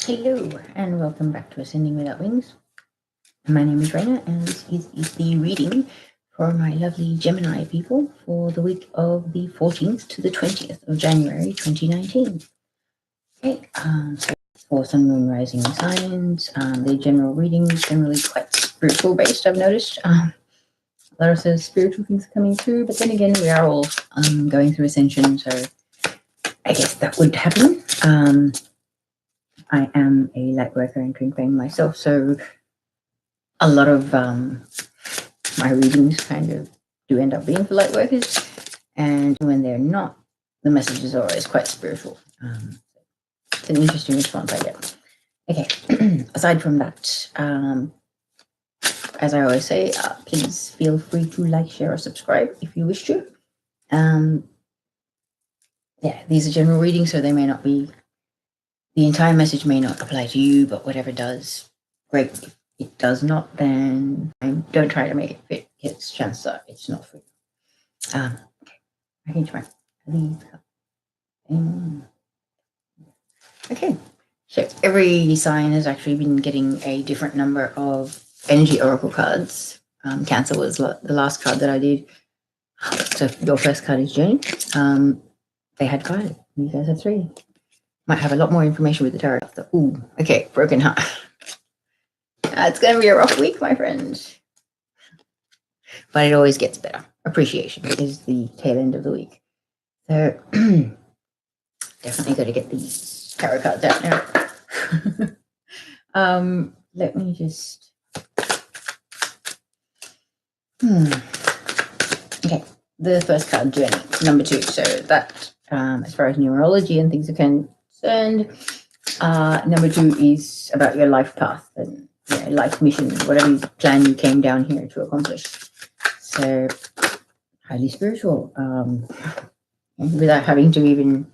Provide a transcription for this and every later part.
Hello and welcome back to Ascending Without Wings. My name is Raina and this is the reading for my lovely Gemini people for the week of the 14th to the 20th of January 2019. Okay, so for Sun, Moon, Rising signs, the general reading is generally quite spiritual based, I've noticed. A lot of those spiritual things coming through, but then again, we are all going through ascension, so I guess that would happen. I am a light worker and twin flame myself, so a lot of my readings kind of do end up being for light workers, and when they're not, the messages are always quite spiritual. It's an interesting response I get. Okay, aside from that, as I always say, please feel free to like, share, or subscribe if you wish to. Yeah, these are general readings, so they may not be, the entire message may not apply to you, but whatever does, great. If it does not, then don't try to make it fit. It's chances are it's not for you. Okay, I can try. Okay, so every sign has actually been getting a different number of energy oracle cards. Cancer was the last card that I did. So your first card is Journey. They had 5. You guys had 3. Might have a lot more information with the tarot. Ooh, okay, broken heart. It's going to be a rough week, my friends. But it always gets better. Appreciation is the tail end of the week. So definitely got to get these tarot cards out now. Let me just... Okay, the first card, Journey, number 2. So that, as far as numerology and things are concerned, number 2 is about your life path and life mission, whatever plan you came down here to accomplish. So highly spiritual. Without having to even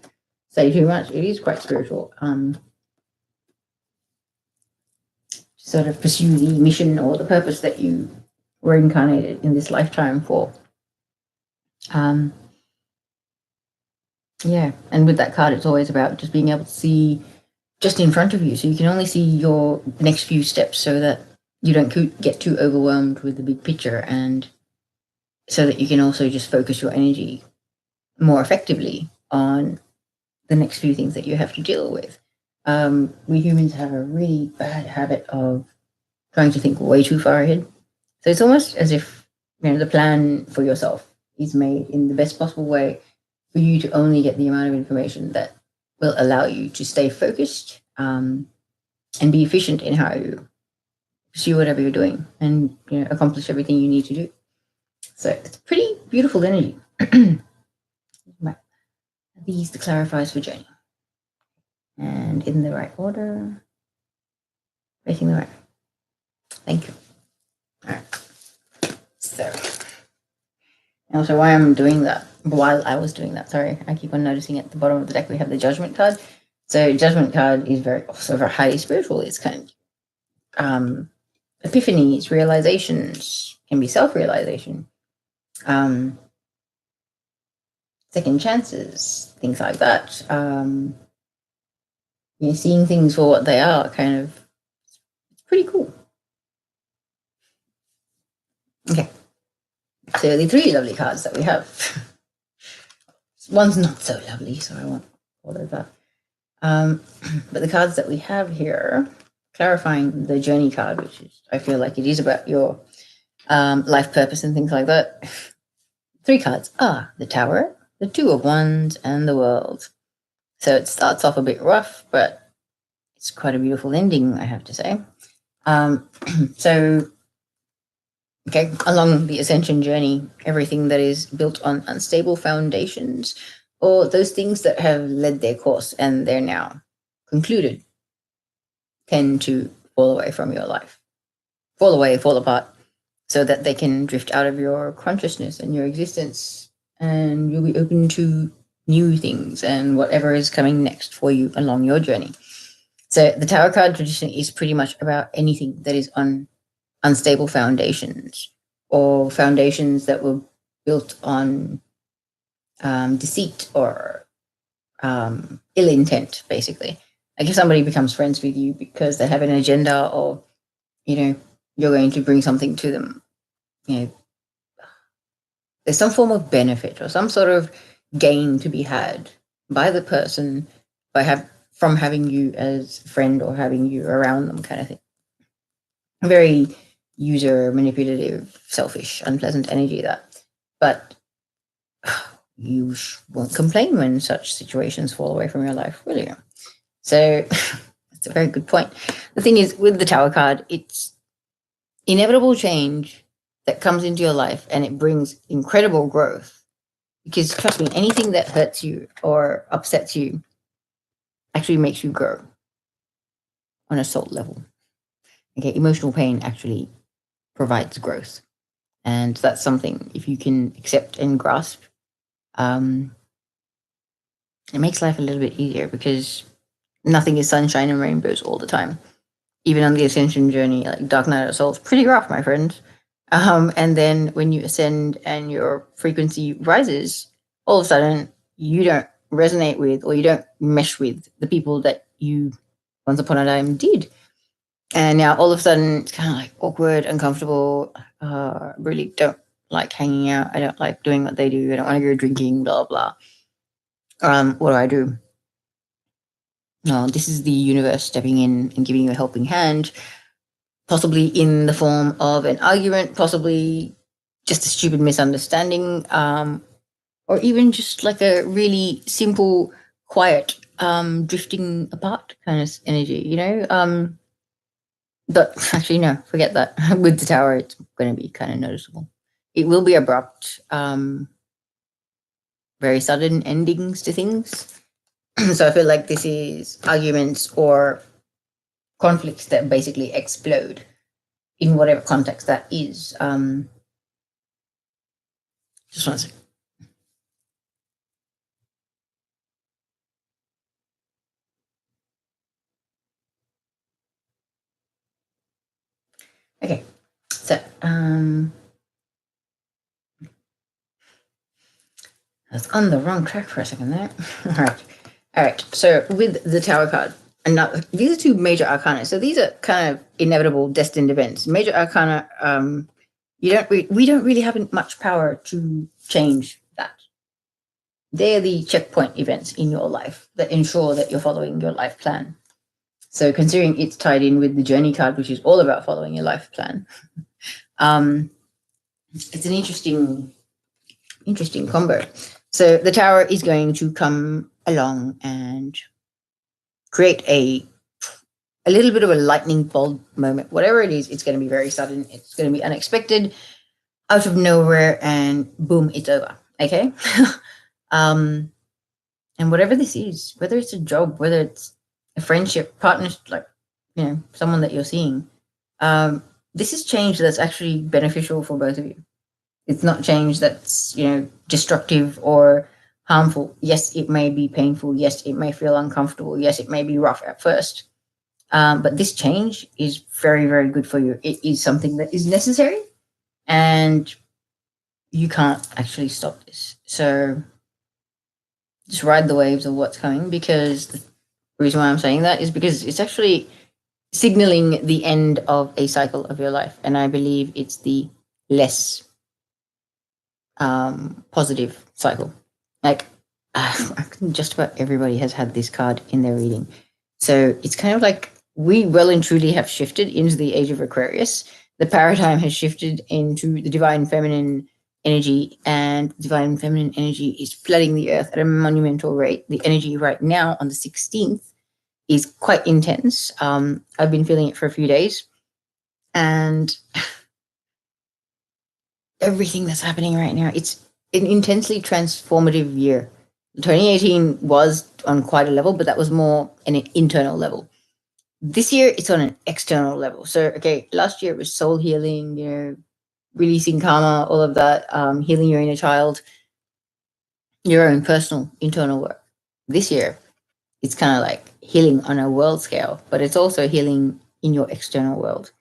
say too much, it is quite spiritual. Sort of pursue the mission or the purpose that you were incarnated in this lifetime for. Yeah, and with that card, it's always about just being able to see just in front of you, so you can only see your next few steps, so that you don't get too overwhelmed with the big picture, and so that you can also just focus your energy more effectively on the next few things that you have to deal with. We humans have a really bad habit of trying to think way too far ahead. So it's almost as if the plan for yourself is made in the best possible way for you to only get the amount of information that will allow you to stay focused and be efficient in how you pursue whatever you're doing and accomplish everything you need to do. So it's pretty beautiful energy. These the clarifiers for Journey. And in the right order. Facing the right. Thank you. All right. So, and also why I'm doing that, while I was doing that, sorry, I keep on noticing at the bottom of the deck we have the Judgment card. So Judgment card is also very highly spiritual. It's kind of epiphanies, realizations, can be self-realization, second chances, things like that. Seeing things for what they are, kind of, it's pretty cool. Okay, so the 3 lovely cards that we have. One's not so lovely, so I won't call it that. But the cards that we have here, clarifying the Journey card, which is, I feel like it is about your life purpose and things like that. 3 cards are the Tower, the 2 of Wands, and the World. So it starts off a bit rough, but it's quite a beautiful ending, I have to say. So, okay, along the ascension journey, everything that is built on unstable foundations, or those things that have led their course and they're now concluded, tend to fall away from your life. Fall away, fall apart, so that they can drift out of your consciousness and your existence, and you'll be open to new things and whatever is coming next for you along your journey. So the Tower card traditionally is pretty much about anything that is on unstable foundations, or foundations that were built on deceit or ill intent, basically. Like if somebody becomes friends with you because they have an agenda, or you're going to bring something to them, there's some form of benefit or some sort of gain to be had by the person from having you as a friend or having you around them, kind of thing. Very user manipulative, selfish, unpleasant energy, that. But you won't complain when such situations fall away from your life, will you? So that's a very good point. The thing is, with the Tower card, it's inevitable change that comes into your life, and it brings incredible growth. Because trust me, anything that hurts you or upsets you actually makes you grow on a soul level. Okay, emotional pain actually provides growth. And that's something, if you can accept and grasp, it makes life a little bit easier, because nothing is sunshine and rainbows all the time. Even on the ascension journey, like Dark Night of Souls, pretty rough, my friend. And then when you ascend and your frequency rises, all of a sudden you don't resonate with, or you don't mesh with, the people that you once upon a time did. And now all of a sudden it's kind of like awkward, uncomfortable. Really don't like hanging out. I don't like doing what they do. I don't want to go drinking, blah, blah. What do? No, this is the universe stepping in and giving you a helping hand, possibly in the form of an argument, possibly just a stupid misunderstanding, or even just like a really simple, quiet, drifting apart kind of energy, But actually, no, forget that. With the Tower, it's going to be kind of noticeable. It will be abrupt, very sudden endings to things. So I feel like this is arguments or conflicts that basically explode in whatever context that is. Just one second. Okay, so I was on the wrong track for a second there. All right. So with the Tower card, and now these are two major arcana. So these are kind of inevitable, destined events. Major arcana, we don't really have much power to change that. They're the checkpoint events in your life that ensure that you're following your life plan. So considering it's tied in with the journey card, which is all about following your life plan, it's an interesting combo. So the Tower is going to come along and create a little bit of a lightning bolt moment. Whatever it is, it's going to be very sudden. It's going to be unexpected, out of nowhere, and boom, it's over. Okay. And whatever this is, whether it's a job, whether it's a friendship, partnership, like, someone that you're seeing, this is change that's actually beneficial for both of you. It's not change that's, destructive or harmful. Yes, it may be painful. Yes, it may feel uncomfortable. Yes, it may be rough at first. But this change is very, very good for you. It is something that is necessary, and you can't actually stop this. So just ride the waves of what's coming, because the reason why I'm saying that is because it's actually signaling the end of a cycle of your life. And I believe it's the less positive cycle. Like, just about everybody has had this card in their reading. So it's kind of like we well and truly have shifted into the age of Aquarius. The paradigm has shifted into the divine feminine energy, and divine feminine energy is flooding the earth at a monumental rate. The energy right now on the 16th is quite intense. I've been feeling it for a few days, and everything that's happening right now, it's an intensely transformative year. 2018 was on quite a level, but that was more an internal level. This year, it's on an external level. So, okay, last year it was soul healing, releasing karma, all of that, healing your inner child, your own personal internal work. This year, it's kind of like healing on a world scale, but it's also healing in your external world.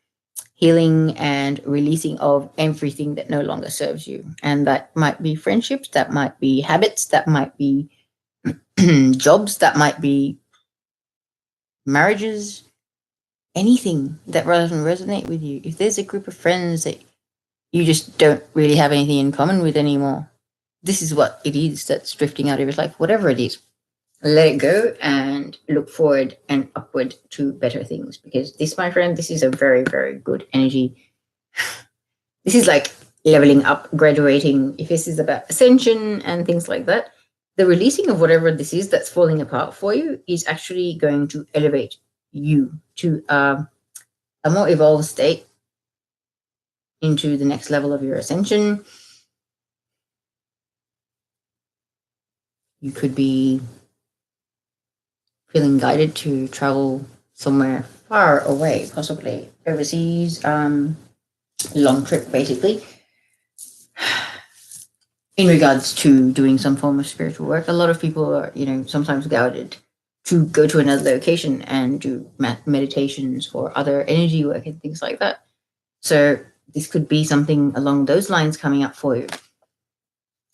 Healing and releasing of everything that no longer serves you. And that might be friendships, that might be habits, that might be jobs, that might be marriages, anything that doesn't resonate with you. If there's a group of friends that you just don't really have anything in common with anymore, this is what it is that's drifting out of your life, whatever it is. Let it go and look forward and upward to better things, because this, my friend, this is a very, very good energy. This is like leveling up, graduating. If this is about ascension and things like that, the releasing of whatever this is that's falling apart for you is actually going to elevate you to a more evolved state, into the next level of your ascension. You could be feeling guided to travel somewhere far away, possibly overseas, long trip, basically. In regards to doing some form of spiritual work, a lot of people are, sometimes guided to go to another location and do meditations or other energy work and things like that. So this could be something along those lines coming up for you.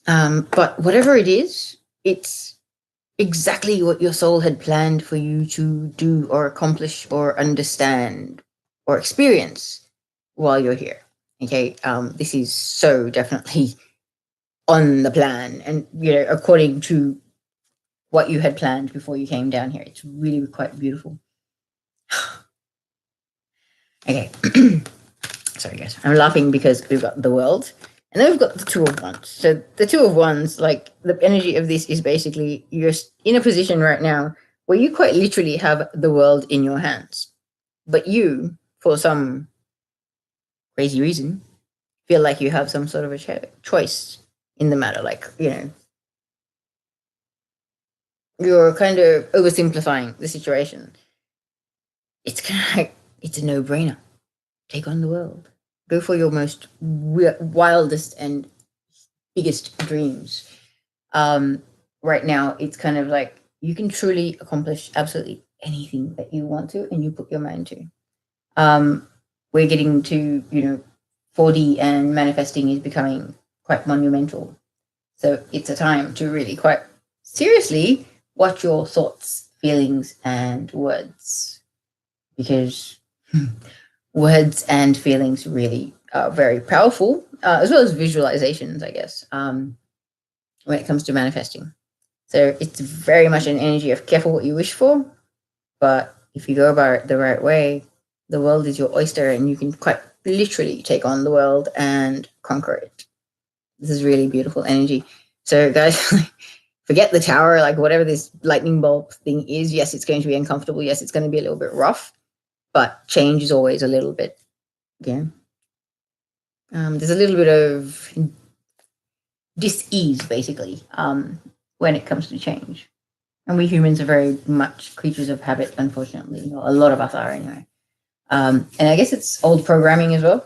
But whatever it is, it's exactly what your soul had planned for you to do or accomplish or understand or experience while you're here. Okay, this is so definitely on the plan, and according to what you had planned before you came down here. It's really quite beautiful. Okay. Sorry guys, I'm laughing because we've got the world and then we've got the Two of Wands. So the Two of Wands, like, the energy of this is basically you're in a position right now where you quite literally have the world in your hands, but you, for some crazy reason, feel like you have some sort of a choice in the matter. Like, you're kind of oversimplifying the situation. It's kind of like, it's a no-brainer. Take on the world. Go for your most wildest and biggest dreams. Right now, it's kind of like you can truly accomplish absolutely anything that you want to and you put your mind to. We're getting to, 4D, and manifesting is becoming quite monumental. So it's a time to really quite seriously watch your thoughts, feelings, and words, because words and feelings really are very powerful, as well as visualizations, I guess, when it comes to manifesting. So it's very much an energy of careful what you wish for, but if you go about it the right way, the world is your oyster and you can quite literally take on the world and conquer it. This is really beautiful energy. So guys, forget the tower, like whatever this lightning bolt thing is. Yes, it's going to be uncomfortable. Yes, it's going to be a little bit rough, but change is always a little bit, there's a little bit of dis-ease, basically, when it comes to change. And we humans are very much creatures of habit, unfortunately. A lot of us are, anyway. And I guess it's old programming as well.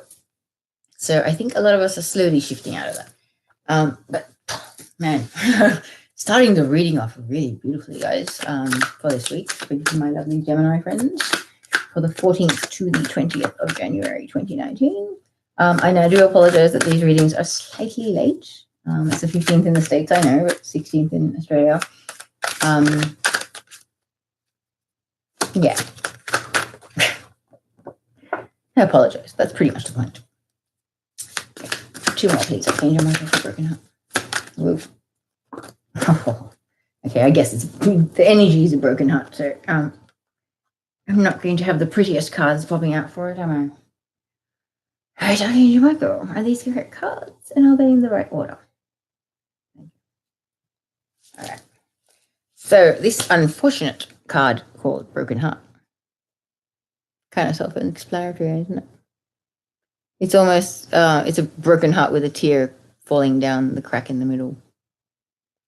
So I think a lot of us are slowly shifting out of that. But man, starting the reading off really beautifully, guys, for this week, for my lovely Gemini friends, for the 14th to the 20th of January 2019. And I do apologize that these readings are slightly late. It's the 15th in the States, I know, but 16th in Australia. Yeah. I apologize. That's pretty much the point. Okay. 2 more, please. I've changed my mind for broken heart. Whoa. Okay, I guess it's the energy is a broken heart, so I'm not going to have the prettiest cards popping out for it, am I? All right, Archangel Michel, are these correct cards, and are they in the right order? All right. So this unfortunate card called Broken Heart, kind of self-explanatory, isn't it? It's almost it's a broken heart with a tear falling down the crack in the middle.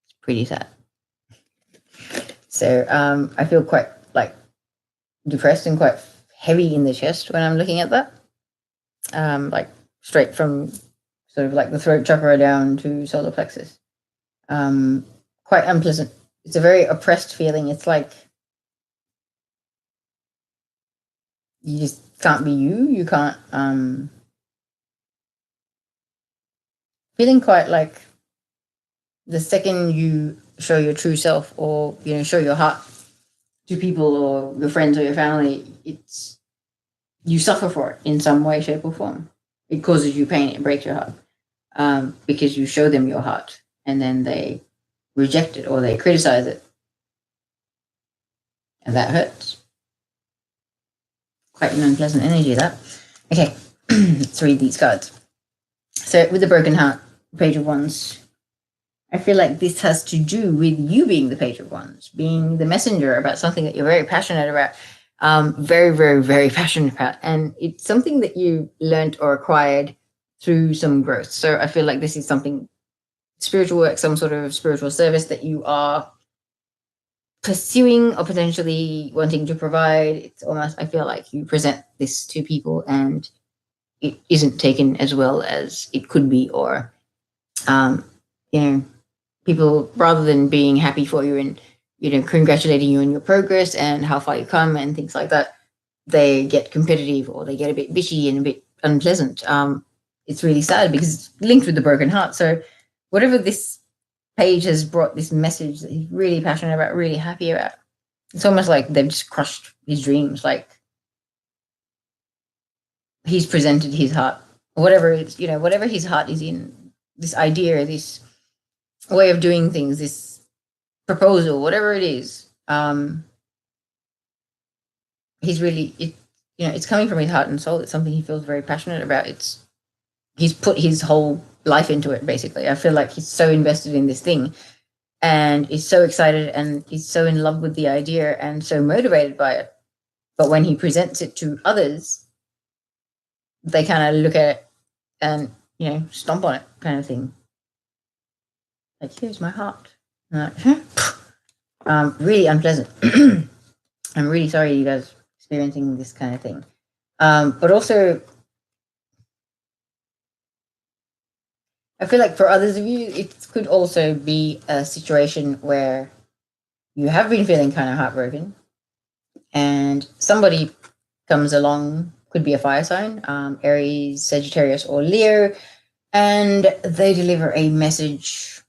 It's pretty sad. So I feel quite like depressed and quite heavy in the chest when I'm looking at that. Like straight from sort of like the throat chakra down to solar plexus. Quite unpleasant. It's a very oppressed feeling. It's like you just can't be you. You can't. Feeling quite like the second you show your true self, or show your heart, to people or your friends or your family, you suffer for it in some way, shape, or form. It causes you pain. It breaks your heart because you show them your heart, and then they reject it or they criticize it, and that hurts. Quite an unpleasant energy, that. Okay, let's read these cards. So with the broken heart, Page of Wands, I feel like this has to do with you being the Page of Wands, being the messenger about something that you're very passionate about, very, very, very passionate about. And it's something that you learned or acquired through some growth. So I feel like this is something spiritual work, some sort of spiritual service that you are pursuing or potentially wanting to provide. It's almost, I feel like you present this to people and it isn't taken as well as it could be, or people, rather than being happy for you and congratulating you on your progress and how far you come and things like that, they get competitive or they get a bit bitchy and a bit unpleasant. It's really sad because it's linked with the broken heart. So whatever this page has brought, this message that he's really passionate about, really happy about, it's almost like they've just crushed his dreams. Like he's presented his heart, whatever it's, whatever his heart is in, this idea, this way of doing things, this proposal, whatever it is, he's really, it's coming from his heart and soul. It's something he feels very passionate about. He's put his whole life into it, basically. I feel like he's so invested in this thing and is so excited and he's so in love with the idea and so motivated by it. But when he presents it to others, they kind of look at it and, stomp on it, kind of thing. Like, here's my heart. Really unpleasant. I'm really sorry you guys are experiencing this kind of thing. But also, I feel like for others of you, it could also be a situation where you have been feeling kind of heartbroken and somebody comes along, could be a fire sign, Aries, Sagittarius, or Leo, and they deliver a message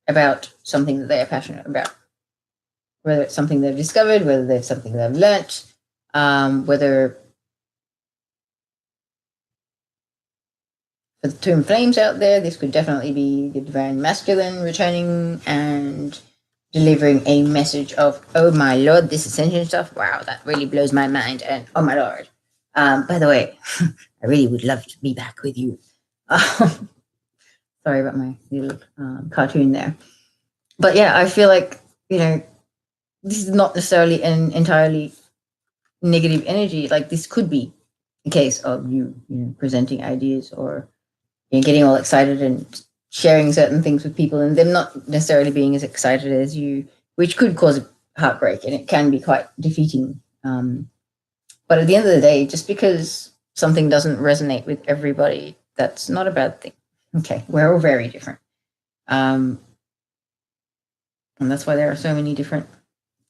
about something that they are passionate about. Whether it's something they've discovered, whether it's something they've learnt, whether for the twin flames out there, this could definitely be the divine masculine returning and delivering a message of, oh my lord, this ascension stuff, wow, that really blows my mind, and oh my lord, by the way, I really would love to be back with you. Sorry about my little cartoon there. But yeah, I feel like, this is not necessarily an entirely negative energy. Like this could be a case of you, presenting ideas or getting all excited and sharing certain things with people and them not necessarily being as excited as you, which could cause heartbreak and it can be quite defeating. But at the end of the day, just because something doesn't resonate with everybody, that's not a bad thing. Okay, we're all very different. And that's why there are so many different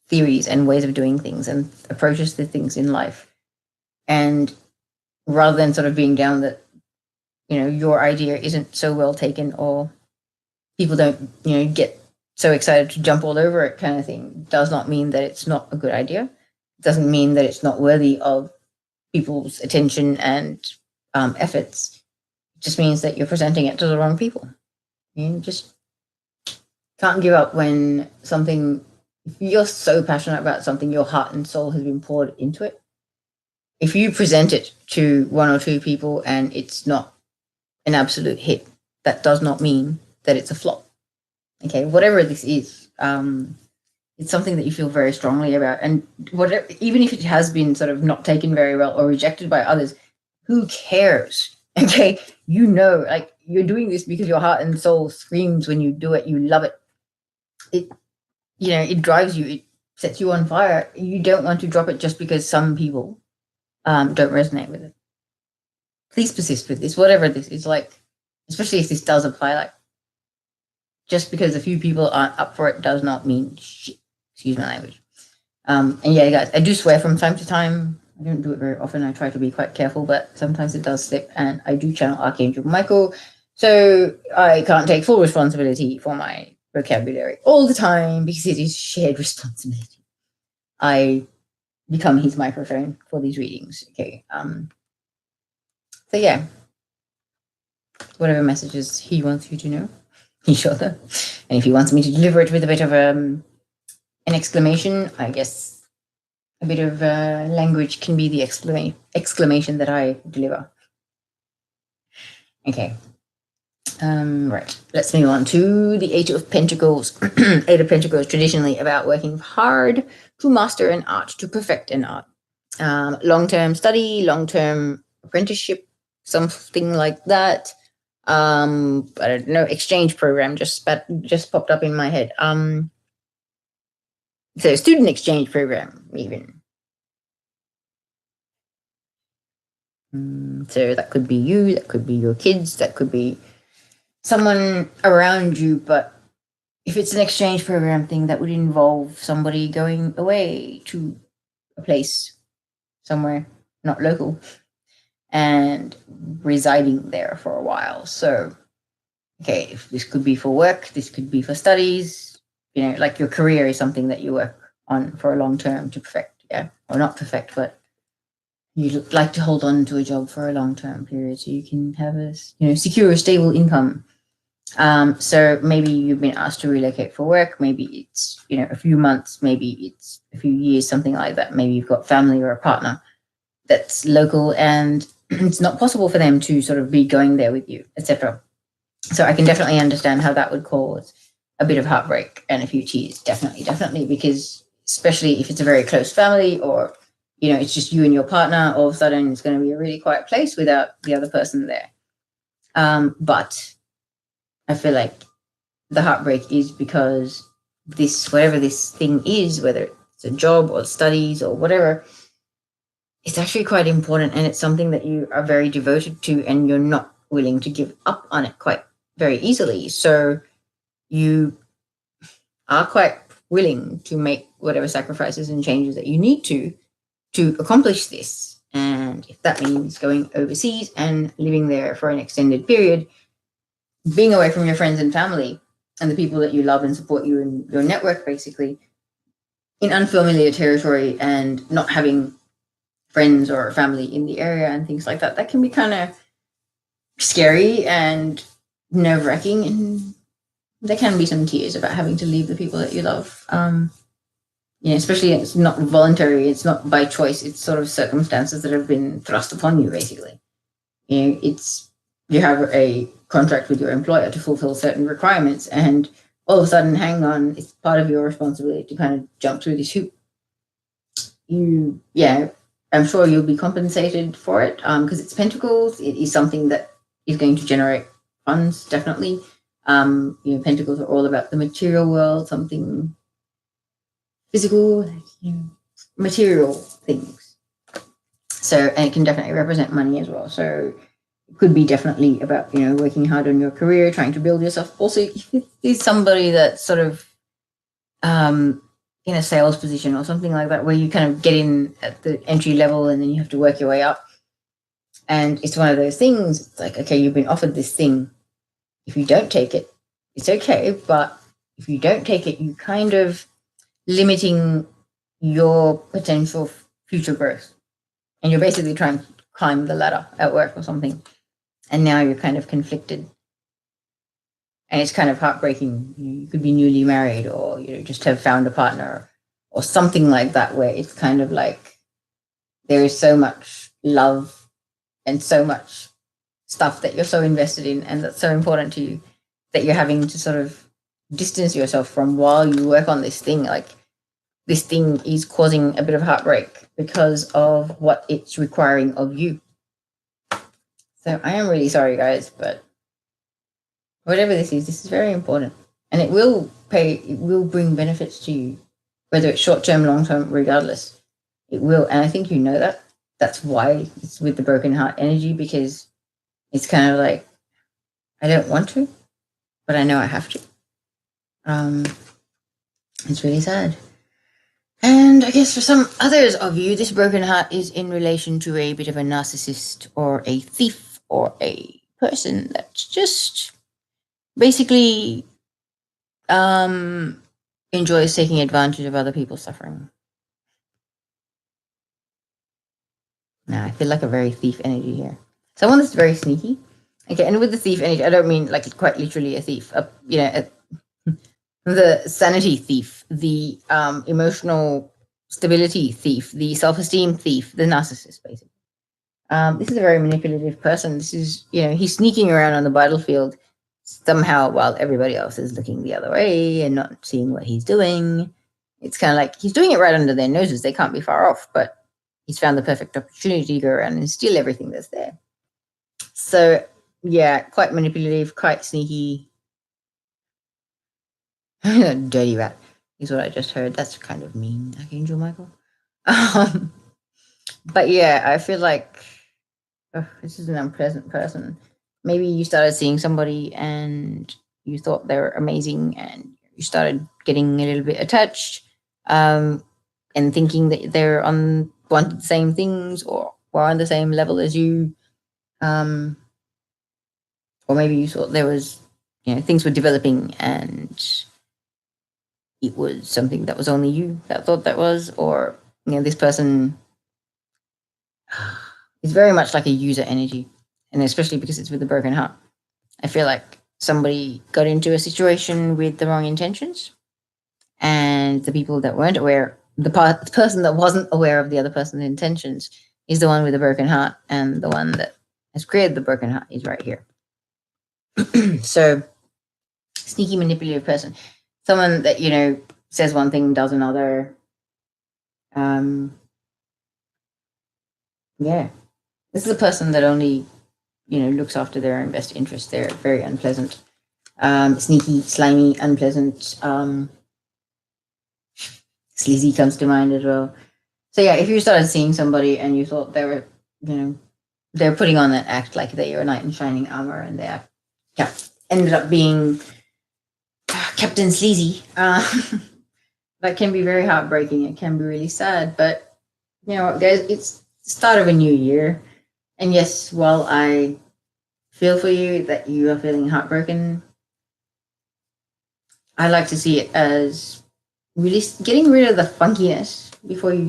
theories and ways of doing things and approaches to things in life. And rather than sort of being down that, your idea isn't so well taken or people don't, get so excited to jump all over it kind of thing, does not mean that it's not a good idea. It doesn't mean that it's not worthy of people's attention and efforts. It just means that you're presenting it to the wrong people. You just can't give up when something, if you're so passionate about something, your heart and soul has been poured into it. If you present it to one or two people and it's not an absolute hit, that does not mean that it's a flop. Okay, whatever this is, it's something that you feel very strongly about. And whatever, even if it has been sort of not taken very well or rejected by others, who cares? Okay, like you're doing this because your heart and soul screams when you do it. You love it. It drives you. It sets you on fire. You don't want to drop it just because some people don't resonate with it. Please persist with this, whatever this is, like, especially if this does apply, like, just because a few people aren't up for it does not mean shit. Excuse my language. And yeah, guys, I do swear from time to time. I don't do it very often. I try to be quite careful, but sometimes it does slip, and I do channel Archangel Michael, so I can't take full responsibility for my vocabulary all the time because it is shared responsibility. I become his microphone for these readings. Okay. So yeah, whatever messages he wants you to know, he shall know. And if he wants me to deliver it with a bit of an exclamation, I guess a bit of language can be the exclamation that I deliver. Okay. Right. Let's move on to the Eight of Pentacles. Eight of Pentacles, traditionally about working hard to master an art, to perfect an art. Long-term study, long-term apprenticeship, something like that. I don't know, exchange program just popped up in my head. So student exchange program, even. So that could be you, that could be your kids, that could be someone around you, but if it's an exchange program thing, that would involve somebody going away to a place somewhere not local and residing there for a while. So, okay, if this could be for work, this could be for studies, you know, like your career is something that you work on for a long term to perfect, yeah, or not perfect, but you like to hold on to a job for a long term period so you can have a, you know, secure, stable income. So maybe you've been asked to relocate for work. Maybe it's, you know, a few months, maybe it's a few years, something like that. Maybe you've got family or a partner that's local and it's not possible for them to sort of be going there with you, etc. So I can definitely understand how that would cause a bit of heartbreak and a few tears. Definitely, because especially if it's a very close family or, you know, it's just you and your partner, all of a sudden it's going to be a really quiet place without the other person there. But I feel like the heartbreak is because this, whatever this thing is, whether it's a job or studies or whatever, it's actually quite important and it's something that you are very devoted to and you're not willing to give up on it quite very easily. So you are quite willing to make whatever sacrifices and changes that you need to accomplish this. And if that means going overseas and living there for an extended period, being away from your friends and family and the people that you love and support you in your network, basically, in unfamiliar territory and not having friends or family in the area and things like that, that can be kind of scary and nerve-wracking, and there can be some tears about having to leave the people that you love. You know, especially it's not voluntary, it's not by choice, it's sort of circumstances that have been thrust upon you, basically. You know, it's, you have a contract with your employer to fulfill certain requirements, and all of a sudden, hang on, it's part of your responsibility to kind of jump through this hoop. Yeah, I'm sure you'll be compensated for it because it's Pentacles. It is something that is going to generate funds, definitely. You know, Pentacles are all about the material world, something physical, like, you know, material things. So, and it can definitely represent money as well. So it could be definitely about, you know, working hard on your career, trying to build yourself. Also, if it is somebody that's sort of in a sales position or something like that, where you kind of get in at the entry level and then you have to work your way up. And it's one of those things, it's like, okay, you've been offered this thing. If you don't take it, it's okay. But if you don't take it, you kind of limiting your potential future growth. And you're basically trying to climb the ladder at work or something. And now you're kind of conflicted. And it's kind of heartbreaking. You could be newly married or, you know, just have found a partner or something like that, where it's kind of like there is so much love and so much stuff that you're so invested in and that's so important to you that you're having to sort of distance yourself from while you work on this thing. Like, this thing is causing a bit of heartbreak because of what it's requiring of you. So I am really sorry, guys, but whatever this is very important. And it will bring benefits to you, whether it's short term, long term, regardless. It will. And I think you know that. That's why it's with the broken heart energy, because it's kind of like, I don't want to, but I know I have to. It's really sad. And I guess for some others of you, this broken heart is in relation to a bit of a narcissist or a thief or a person that's just basically enjoys taking advantage of other people's suffering. Now I feel like a very thief energy here. Someone that's very sneaky. Okay, and with the thief energy, I don't mean like quite literally a thief. The sanity thief, the emotional stability thief, the self-esteem thief, the narcissist, basically. This is a very manipulative person. This is, he's sneaking around on the battlefield somehow while everybody else is looking the other way and not seeing what he's doing. It's kind of like he's doing it right under their noses. They can't be far off, but he's found the perfect opportunity to go around and steal everything that's there. So, yeah, quite manipulative, quite sneaky. Dirty rat is what I just heard. That's kind of mean, Archangel Michael. But yeah, I feel like this is an unpleasant person. Maybe you started seeing somebody and you thought they were amazing and you started getting a little bit attached, and thinking that they're wanted the same things or were on the same level as you. Or maybe you thought there was, things were developing and it was something that was only you that thought that was, or, this person is very much like a user energy. And especially because it's with a broken heart. I feel like somebody got into a situation with the wrong intentions, and the people that weren't aware, the person that wasn't aware of the other person's intentions is the one with a broken heart, and the one that has created the broken heart is right here. So, sneaky, manipulative person, someone that says one thing, does another. Yeah, this is a person that only looks after their own best interest. They're very unpleasant, sneaky, slimy, unpleasant. Sleazy comes to mind as well. So yeah, if you started seeing somebody and you thought they were, they're putting on that act like they are a knight in shining armor, and they ended up being Captain Sleazy, that can be very heartbreaking. It can be really sad, but guys, it's the start of a new year. And yes, while I feel for you that you are feeling heartbroken, I like to see it as really getting rid of the funkiness before you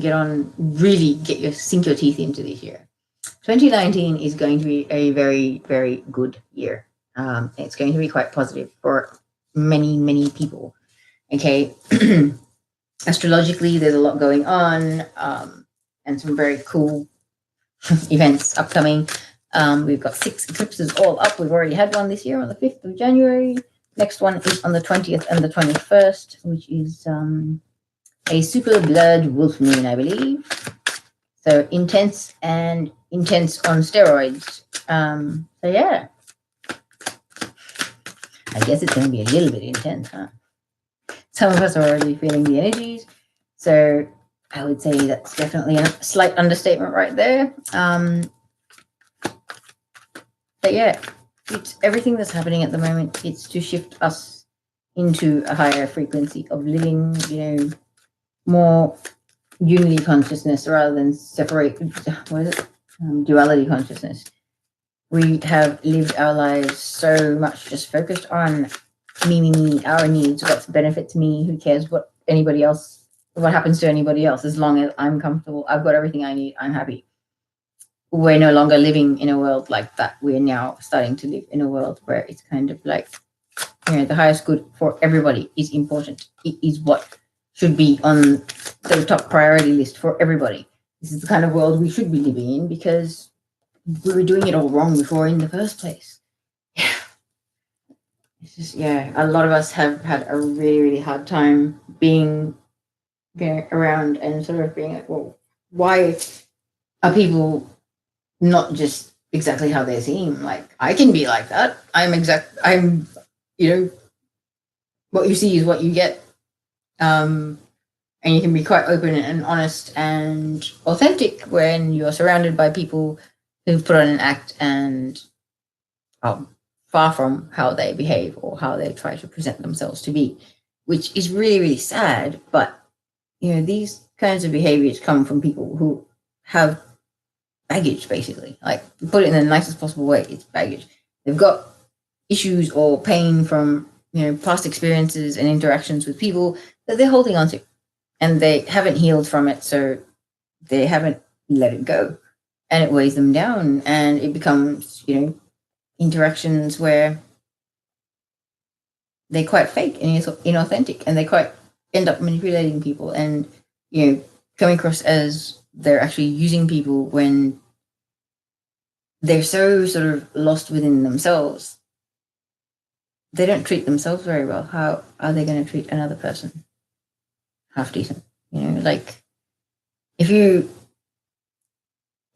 really sink your teeth into this year. 2019 is going to be a very, very good year. It's going to be quite positive for many, many people. Okay. Astrologically, there's a lot going on, and some very cool events upcoming. We've got 6 eclipses all up. We've already had one this year on the 5th of January. Next one is on the 20th and the 21st, which is a super blood wolf moon, I believe. So intense on steroids. So yeah, I guess it's going to be a little bit intense, huh? Some of us are already feeling the energies. So I would say that's definitely a slight understatement right there. But yeah, it's everything that's happening at the moment. It's to shift us into a higher frequency of living, more unity consciousness rather than duality consciousness. We have lived our lives so much just focused on me, our needs, what's benefits me, who cares what happens to anybody else, as long as I'm comfortable, I've got everything I need, I'm happy. We're no longer living in a world like that. We're now starting to live in a world where it's kind of like, the highest good for everybody is important. It is what should be on the top priority list for everybody. This is the kind of world we should be living in, because we were doing it all wrong before in the first place. Yeah. It's just, a lot of us have had a really, really hard time being around and sort of being like, well, why are people not just exactly how they seem? Like, I can be like that. What you see is what you get. And you can be quite open and honest and authentic when you're surrounded by people who put on an act and far from how they behave or how they try to present themselves to be, which is really, really sad. But, these kinds of behaviors come from people who have baggage, basically. Like, put it in the nicest possible way, it's baggage. They've got issues or pain from, past experiences and interactions with people that they're holding on to. And they haven't healed from it, so they haven't let it go. and it weighs them down, and it becomes, interactions where they're quite fake and inauthentic, and they quite end up manipulating people and, coming across as they're actually using people when they're so sort of lost within themselves. They don't treat themselves very well. How are they going to treat another person half decent? Like, if you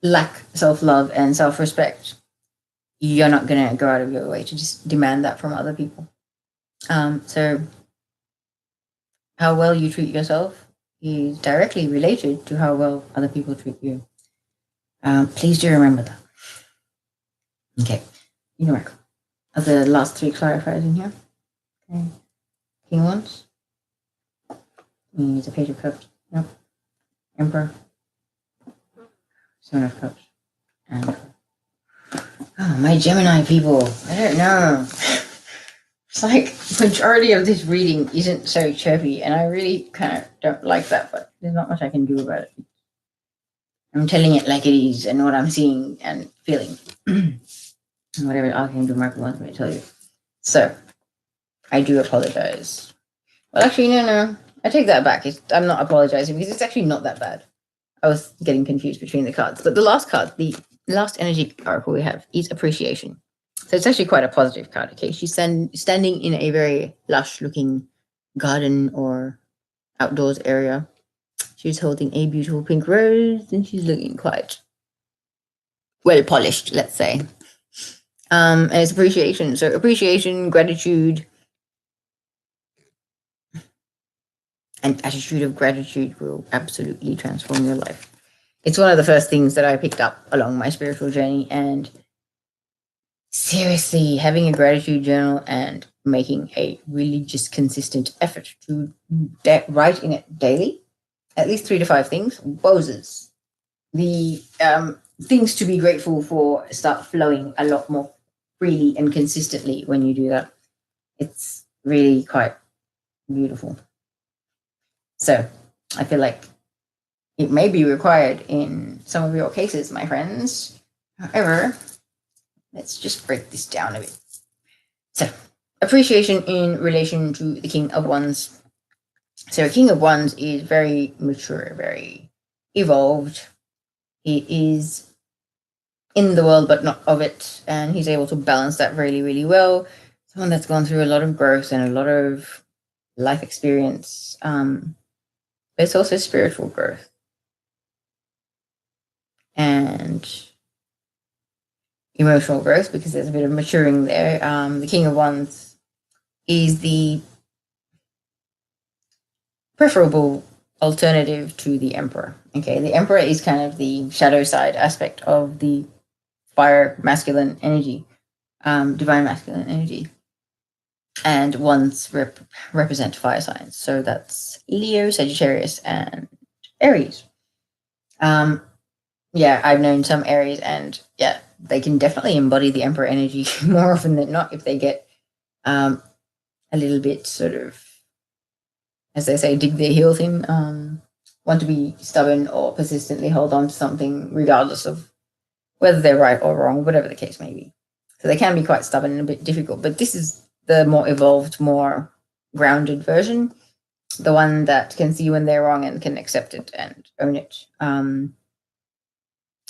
lack self-love and self-respect, you're not going to go out of your way to just demand that from other people. So how well you treat yourself is directly related to how well other people treat you. Please do remember that. Okay. Are the last 3 clarifiers in here? Okay. King of Wands. Means a Page of Cups. Yep. Emperor. 7 of Cups. And my Gemini people. I don't know. It's like majority of this reading isn't so chirpy, and I really kind of don't like that, but there's not much I can do about it. I'm telling it like it is and what I'm seeing and feeling. Whatever Archangel Michel wants me to tell you. So, I do apologize. Well, actually, no. I take that back. I'm not apologizing because it's actually not that bad. I was getting confused between the cards. But the last card, the last energy oracle we have is appreciation. So it's actually quite a positive card. Okay, she's standing in a very lush-looking garden or outdoors area. She's holding a beautiful pink rose, and she's looking quite well polished, let's say. And it's appreciation. So appreciation, gratitude, an attitude of gratitude will absolutely transform your life. It's one of the first things that I picked up along my spiritual journey, and seriously, having a gratitude journal and making a really just consistent effort to write in it daily, at least 3 to 5 things, wowzers. The things to be grateful for start flowing a lot more freely and consistently when you do that. It's really quite beautiful. So I feel like it may be required in some of your cases, my friends. However, let's just break this down a bit. So, appreciation in relation to the King of Wands. So, King of Wands is very mature, very evolved. He is in the world, but not of it. And he's able to balance that really, really well. Someone that's gone through a lot of growth and a lot of life experience. But it's also spiritual growth. And emotional growth, because there's a bit of maturing there. The King of Wands is the preferable alternative to the Emperor. Okay, the Emperor is kind of the shadow side aspect of the fire masculine energy, divine masculine energy. And Wands represent fire signs. So that's Leo, Sagittarius, and Aries. Yeah, I've known some Aries, and yeah, they can definitely embody the Emperor energy more often than not if they get a little bit sort of, as they say, dig their heels in, want to be stubborn or persistently hold on to something regardless of whether they're right or wrong, whatever the case may be. So they can be quite stubborn and a bit difficult, but this is the more evolved, more grounded version, the one that can see when they're wrong and can accept it and own it.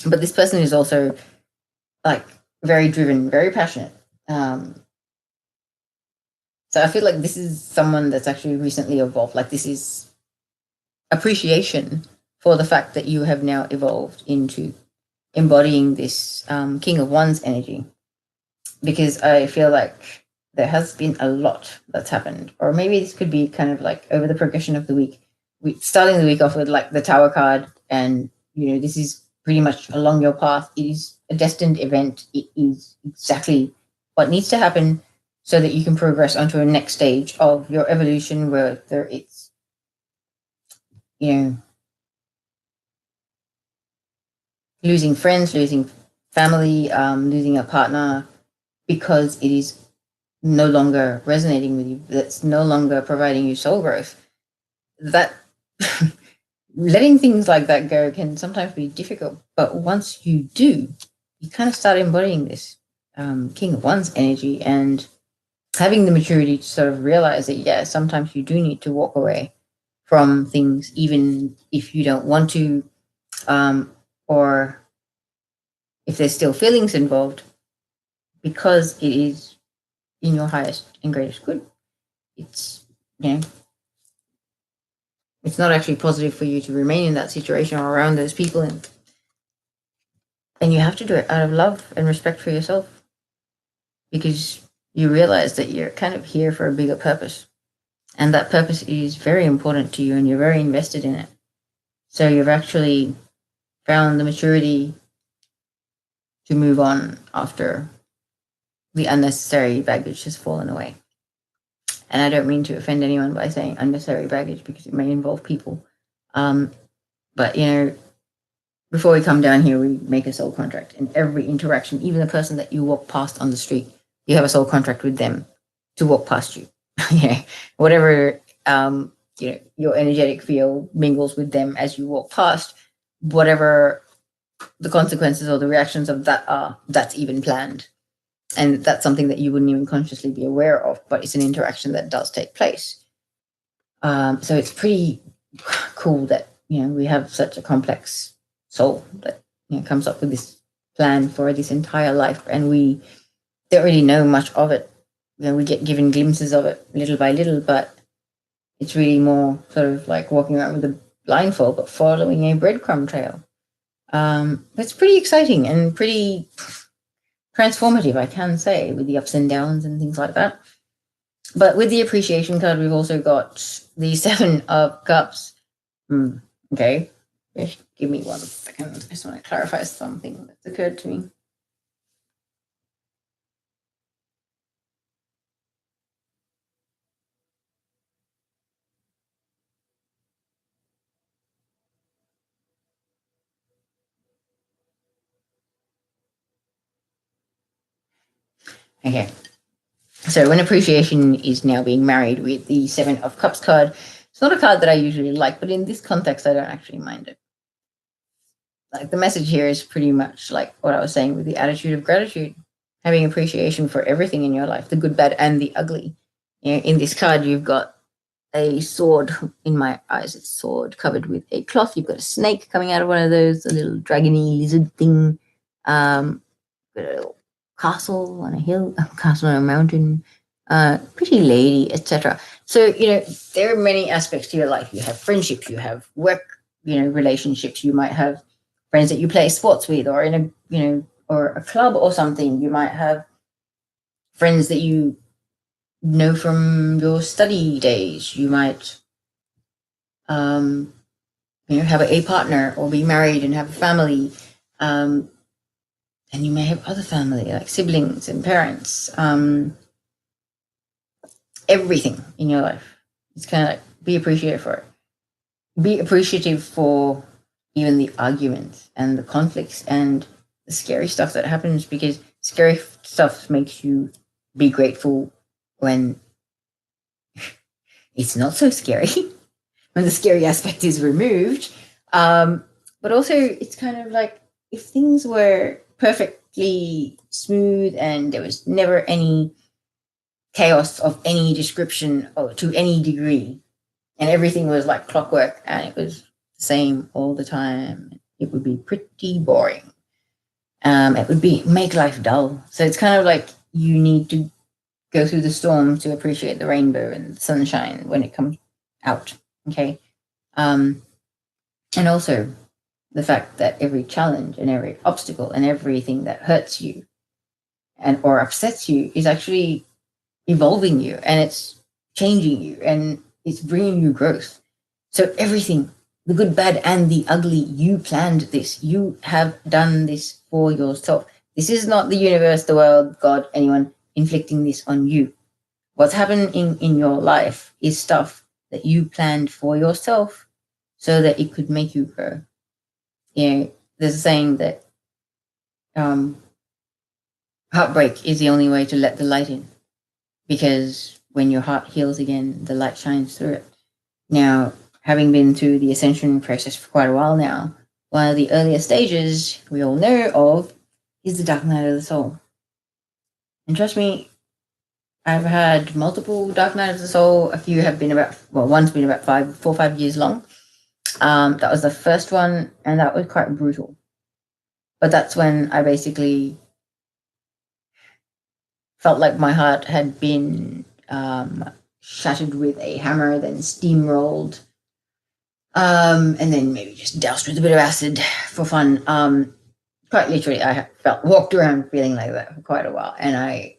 But this person is also like very driven, very passionate. So I feel like this is someone that's actually recently evolved. Like, this is appreciation for the fact that you have now evolved into embodying this King of Wands energy. Because I feel like there has been a lot that's happened. Or maybe this could be kind of like over the progression of the week. Starting the week off with like the Tower card, and this is pretty much along your path. It is a destined event. It is exactly what needs to happen so that you can progress onto a next stage of your evolution, whether it's, losing friends, losing family, losing a partner, because it is no longer resonating with you, that's no longer providing you soul growth. That letting things like that go can sometimes be difficult, but once you do, you kind of start embodying this King of Wands energy and having the maturity to sort of realize that, yeah, sometimes you do need to walk away from things, even if you don't want to, or if there's still feelings involved, because it is in your highest and greatest good. It's, you know, it's not actually positive for you to remain in that situation or around those people, and you have to do it out of love and respect for yourself, because you realize that you're kind of here for a bigger purpose, and that purpose is very important to you and you're very invested in it. So you've actually found the maturity to move on after the unnecessary baggage has fallen away. And I don't mean to offend anyone by saying unnecessary baggage, because it may involve people. But, you know, before we come down here, we make a soul contract. In every interaction, even the person that you walk past on the street, you have a soul contract with them to walk past you. Yeah, whatever, you know, your energetic field mingles with them as you walk past, whatever the consequences or the reactions of that are, that's even planned. And that's something that you wouldn't even consciously be aware of, but it's an interaction that does take place. So it's pretty cool that, you know, we have such a complex soul that, you know, comes up with this plan for this entire life, and we don't really know much of it. You know, we get given glimpses of it little by little, but it's really more sort of like walking around with a blindfold, but following a breadcrumb trail. It's pretty exciting and pretty transformative, I can say, with the ups and downs and things like that. But with the appreciation card, we've also got the Seven of Cups. Okay, just give me 1 second. I just want to clarify something that's occurred to me. Okay, so when appreciation is now being married with the Seven of Cups card, it's not a card that I usually like, but in this context, I don't actually mind it. Like, the message here is pretty much like what I was saying with the attitude of gratitude, having appreciation for everything in your life, the good, bad, and the ugly. You know, in this card, you've got a sword. In my eyes, it's a sword covered with a cloth. You've got a snake coming out of one of those, a little dragony lizard thing. Got a little castle on a hill, a castle on a mountain, pretty lady, etc. So, you know, there are many aspects to your life. You have friendships, you have work, you know, relationships. You might have friends that you play sports with, or in a, you know, or a club or something. You might have friends that you know from your study days. You might, you know, have a partner or be married and have a family. And you may have other family, like siblings and parents. Everything in your life. It's kind of like, be appreciative for it. Be appreciative for even the arguments and the conflicts and the scary stuff that happens, because scary stuff makes you be grateful when it's not so scary, when the scary aspect is removed. But also, it's kind of like, if things were perfectly smooth and there was never any chaos of any description or to any degree, and everything was like clockwork and it was the same all the time, it would be pretty boring. It would be make life dull. So it's kind of like, you need to go through the storm to appreciate the rainbow and the sunshine when it comes out. Okay. And also the fact that every challenge and every obstacle and everything that hurts you and or upsets you is actually evolving you, and it's changing you, and it's bringing you growth. So everything, the good, bad, and the ugly, you planned this. You have done this for yourself. This is not the universe, the world, God, anyone inflicting this on you. What's happening in your life is stuff that you planned for yourself so that it could make you grow. You know, there's a saying that heartbreak is the only way to let the light in, because when your heart heals again, the light shines through it. Now, having been through the ascension process for quite a while now, one of the earlier stages we all know of is the dark night of the soul. And trust me, I've had multiple dark nights of the soul. A few have been one's been about 4 or 5 years long. That was the first one, and that was quite brutal. But that's when I basically felt like my heart had been shattered with a hammer, then steamrolled, and then maybe just doused with a bit of acid for fun. Quite literally, I walked around feeling like that for quite a while, and I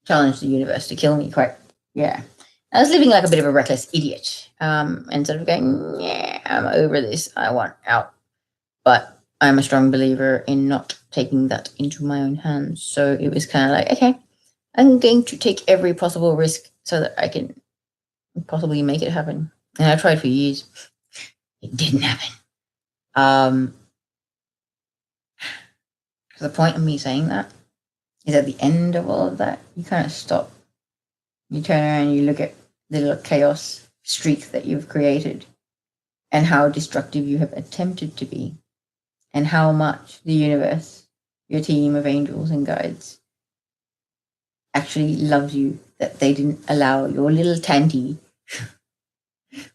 challenged the universe to kill me. I was living like a bit of a reckless idiot, and sort of going, yeah, I'm over this. I want out. But I'm a strong believer in not taking that into my own hands. So it was kind of like, okay, I'm going to take every possible risk so that I can possibly make it happen. And I tried for years. It didn't happen. The point of me saying that is at the end of all of that, you kind of stop. You turn around and you look at the little chaos streak that you've created and how destructive you have attempted to be and how much the universe, your team of angels and guides, actually loves you, that they didn't allow your little tanty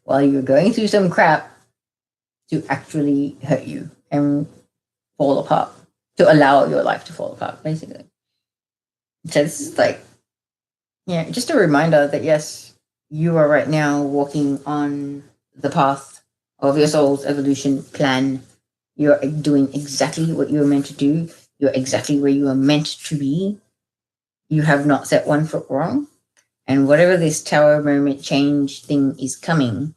while you were going through some crap to actually hurt you and fall apart, to allow your life to fall apart, basically. So this is like, just a reminder that yes, you are right now walking on the path of your soul's evolution plan. You're doing exactly what you were meant to do. You're exactly where you are meant to be. You have not set one foot wrong. And whatever this tower moment change thing is coming,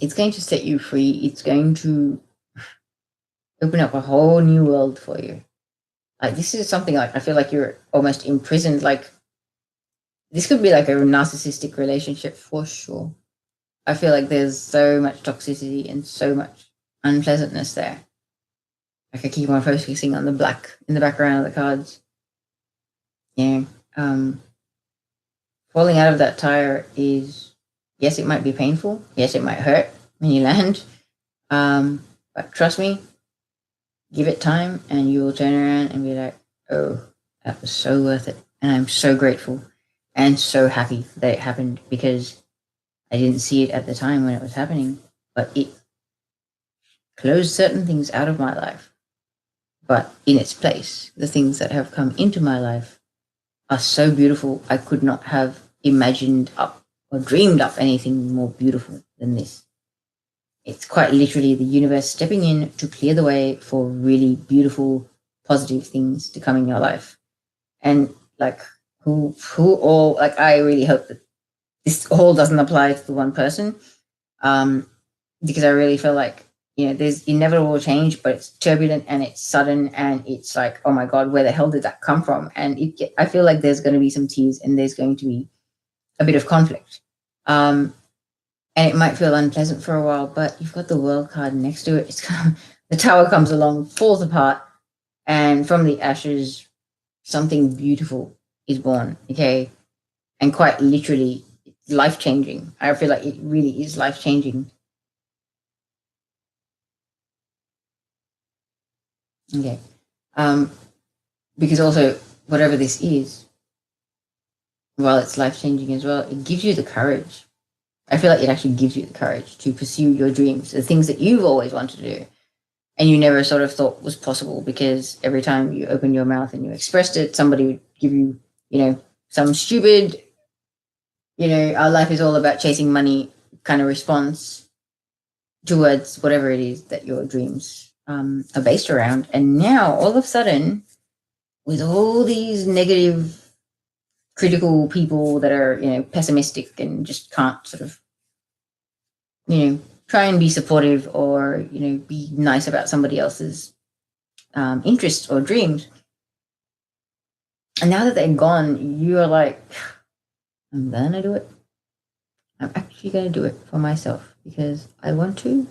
it's going to set you free. It's going to open up a whole new world for you. Like, this is something like, I feel like you're almost imprisoned. Like, this could be like a narcissistic relationship for sure. I feel like there's so much toxicity and so much unpleasantness there. Like, I keep on focusing on the black in the background of the cards. Falling out of that tire is, yes, it might be painful. Yes, it might hurt when you land. But trust me, give it time and you will turn around and be like, oh, that was so worth it. And I'm so grateful and so happy that it happened, because I didn't see it at the time when it was happening, but it closed certain things out of my life. But in its place, the things that have come into my life are so beautiful. I could not have imagined up or dreamed up anything more beautiful than this. It's quite literally the universe stepping in to clear the way for really beautiful, positive things to come in your life. And like, who all, like, I really hope that this all doesn't apply to the one person, because I really feel like, there's inevitable change, but it's turbulent and it's sudden and it's like, oh my God, where the hell did that come from? And I feel like there's going to be some tears and there's going to be a bit of conflict. And it might feel unpleasant for a while, but you've got the world card next to it. It's kind of, the tower comes along, falls apart, and from the ashes, something beautiful is born, okay? And quite literally, life-changing. I feel like it really is life-changing. Okay. Because also, whatever this is, while it's life-changing as well, it gives you the courage. I feel like it actually gives you the courage to pursue your dreams, the things that you've always wanted to do, and you never sort of thought was possible, because every time you opened your mouth and you expressed it, somebody would give you, some stupid, our life is all about chasing money kind of response towards whatever it is that your dreams are based around. And now, all of a sudden, with all these negative, critical people that are, pessimistic and just can't sort of, try and be supportive or, be nice about somebody else's interests or dreams. And now that they're gone, you're like, I'm gonna do it. I'm actually gonna do it for myself because I want to,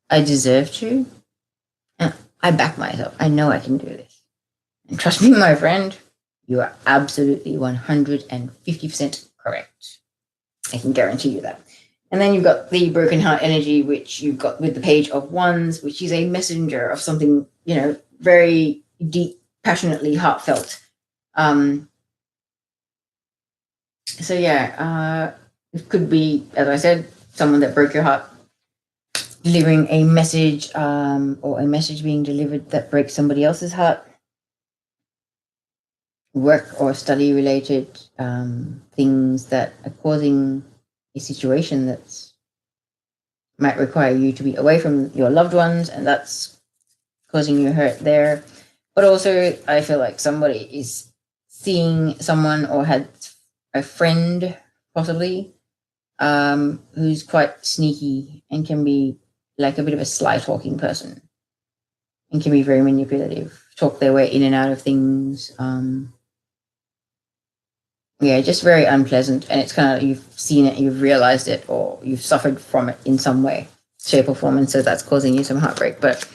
I deserve to, and I back myself. I know I can do this. And trust me, my friend, you are absolutely 150% correct. I can guarantee you that. And then you've got the broken heart energy, which you've got with the Page of Wands, which is a messenger of something, very deep, passionately heartfelt. So yeah, it could be, as I said, someone that broke your heart, delivering a message, or a message being delivered that breaks somebody else's heart. Work or study related things that are causing a situation that's might require you to be away from your loved ones, and that's causing you hurt there. But also, I feel like somebody is seeing someone or had a friend, possibly, who's quite sneaky and can be like a bit of a sly talking person and can be very manipulative, talk their way in and out of things. Yeah, just very unpleasant. And it's kind of, you've seen it, you've realized it, or you've suffered from it in some way, shape, or form. And so that's causing you some heartbreak. But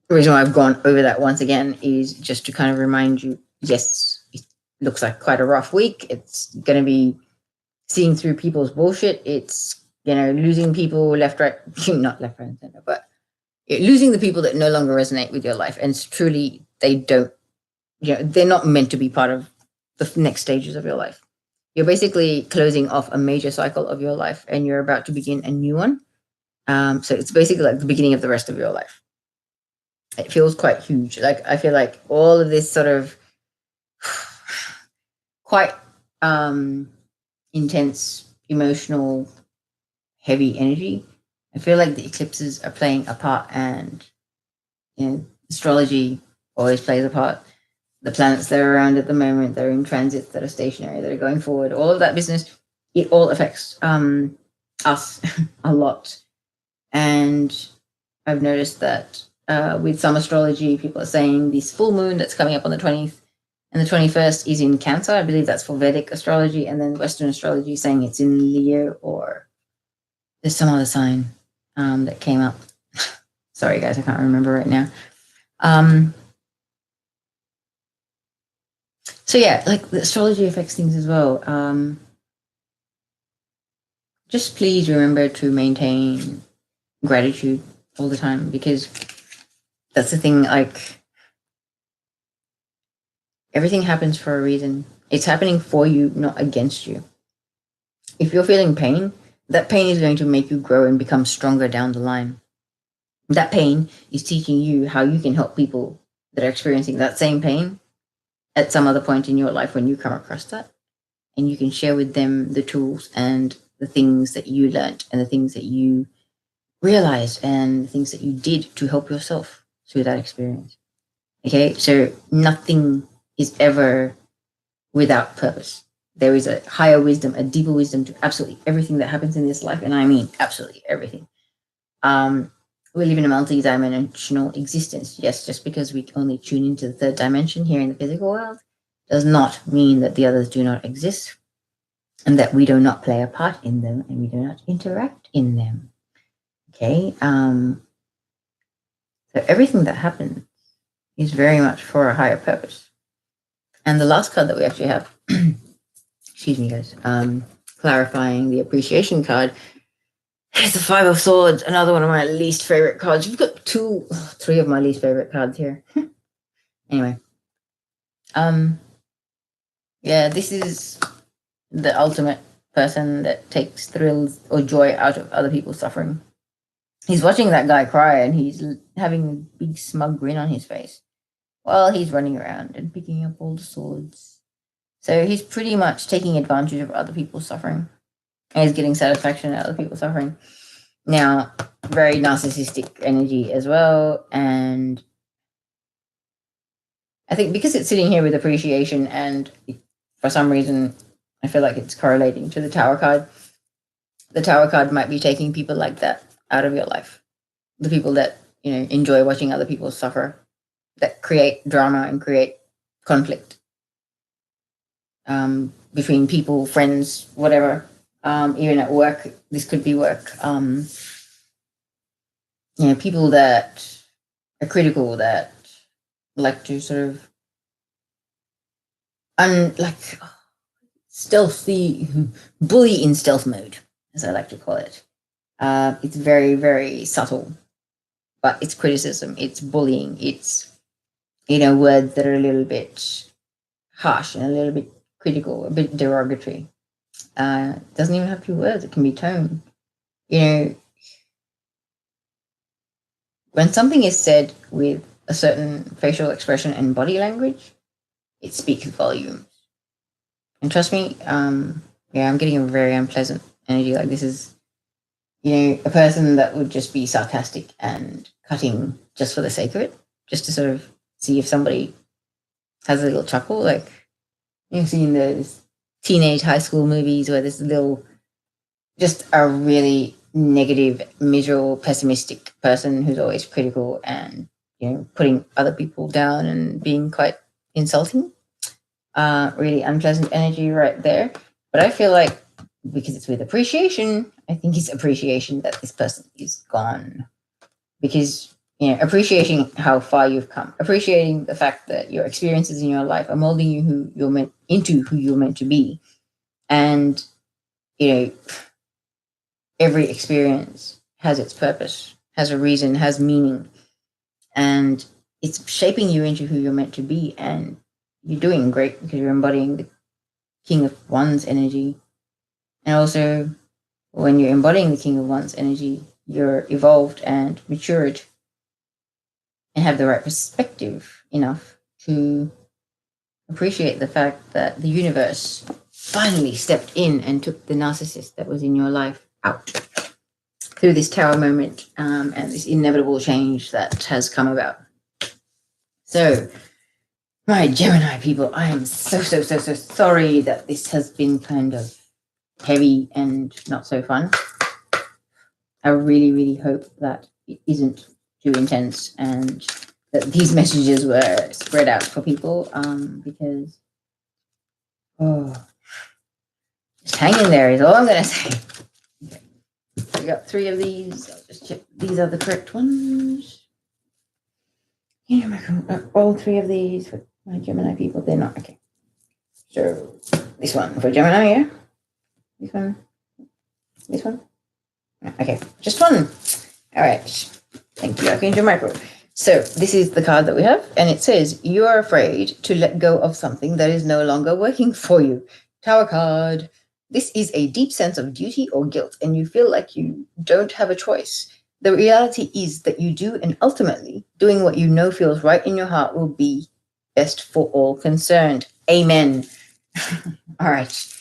the reason why I've gone over that once again is just to kind of remind you, yes, it looks like quite a rough week. It's going to be seeing through people's bullshit. It's, losing people left, right, not left, right, and center, but losing the people that no longer resonate with your life. And it's truly, they don't, they're not meant to be part of the next stages of your life. You're basically closing off a major cycle of your life and you're about to begin a new one. So it's basically like the beginning of the rest of your life. It feels quite huge. Like, I feel like all of this sort of quite intense, emotional, heavy energy. I feel like the eclipses are playing a part, and astrology always plays a part. The planets that are around at the moment, that are in transit, that are stationary, that are going forward, all of that business, it all affects us a lot. And I've noticed that with some astrology, people are saying this full moon that's coming up on the 20th and the 21st is in Cancer. I believe that's for Vedic astrology. And then Western astrology is saying it's in Leo, or there's some other sign that came up. Sorry, guys, I can't remember right now. So yeah, like the astrology affects things as well. Just please remember to maintain gratitude all the time, because that's the thing. Like, everything happens for a reason. It's happening for you, not against you. If you're feeling pain, that pain is going to make you grow and become stronger down the line. That pain is teaching you how you can help people that are experiencing that same pain at some other point in your life when you come across that. And you can share with them the tools and the things that you learned and the things that you realized and the things that you did to help yourself through that experience. Okay, so nothing is ever without purpose. There is a higher wisdom, a deeper wisdom to absolutely everything that happens in this life, and I mean absolutely everything. We live in a multi-dimensional existence. Yes, just because we only tune into the third dimension here in the physical world does not mean that the others do not exist, and that we do not play a part in them, and we do not interact in them. Okay, so everything that happens is very much for a higher purpose. And the last card that we actually have, excuse me, guys, clarifying the appreciation card, is the Five of Swords, another one of my least favorite cards. You've got three of my least favorite cards here. Anyway, yeah, this is the ultimate person that takes thrills or joy out of other people's suffering. He's watching that guy cry and he's having a big smug grin on his face while he's running around and picking up all the swords. So he's pretty much taking advantage of other people's suffering. And he's getting satisfaction out of other people's suffering. Now, very narcissistic energy as well. And I think because it's sitting here with appreciation, and for some reason, I feel like it's correlating to the Tower card. The Tower card might be taking people like that out of your life. The people that, enjoy watching other people suffer, that create drama and create conflict between people, friends, whatever. Even at work, this could be work. People that are critical, that like to sort of stealthy bully in stealth mode. as I like to call it. It's very, very subtle, but it's criticism, it's bullying, it's, words that are a little bit harsh and a little bit critical, a bit derogatory. It doesn't even have to be words, it can be tone. When something is said with a certain facial expression and body language, it speaks volumes. And trust me, I'm getting a very unpleasant energy. Like, this is, a person that would just be sarcastic and cutting just for the sake of it, just to sort of see if somebody has a little chuckle. Like, you've seen those teenage high school movies where this little, just a really negative, miserable, pessimistic person who's always critical and, putting other people down and being quite insulting. Really unpleasant energy right there. But I feel like, because it's with appreciation, I think it's appreciation that this person is gone. Because, appreciating how far you've come, appreciating the fact that your experiences in your life are molding you who you're meant to be. And, every experience has its purpose, has a reason, has meaning. And it's shaping you into who you're meant to be. And you're doing great because you're embodying the King of Wands energy. And also, when you're embodying the King of Wands energy, you're evolved and matured and have the right perspective enough to appreciate the fact that the universe finally stepped in and took the narcissist that was in your life out through this tower moment, and this inevitable change that has come about. So, my Gemini people, I am so sorry that this has been kind of heavy and not so fun. I really, really hope that it isn't too intense and that these messages were spread out for people, because, just hang in there is all I'm going to say. Okay. We got 3 of these. I'll just check these are the correct ones. All 3 of these for my Gemini people, they're not. Okay. So this one for Gemini, yeah? This one? This one? Okay, just one. All right. Thank you, Archangel Michel. So this is the card that we have, and it says, you are afraid to let go of something that is no longer working for you. Tower card. This is a deep sense of duty or guilt, and you feel like you don't have a choice. The reality is that you do, and ultimately, doing what you know feels right in your heart will be best for all concerned. Amen. All right.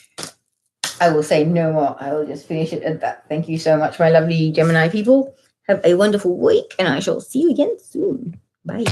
I will say no more. I will just finish it at that. Thank you so much, my lovely Gemini people. Have a wonderful week, and I shall see you again soon. Bye.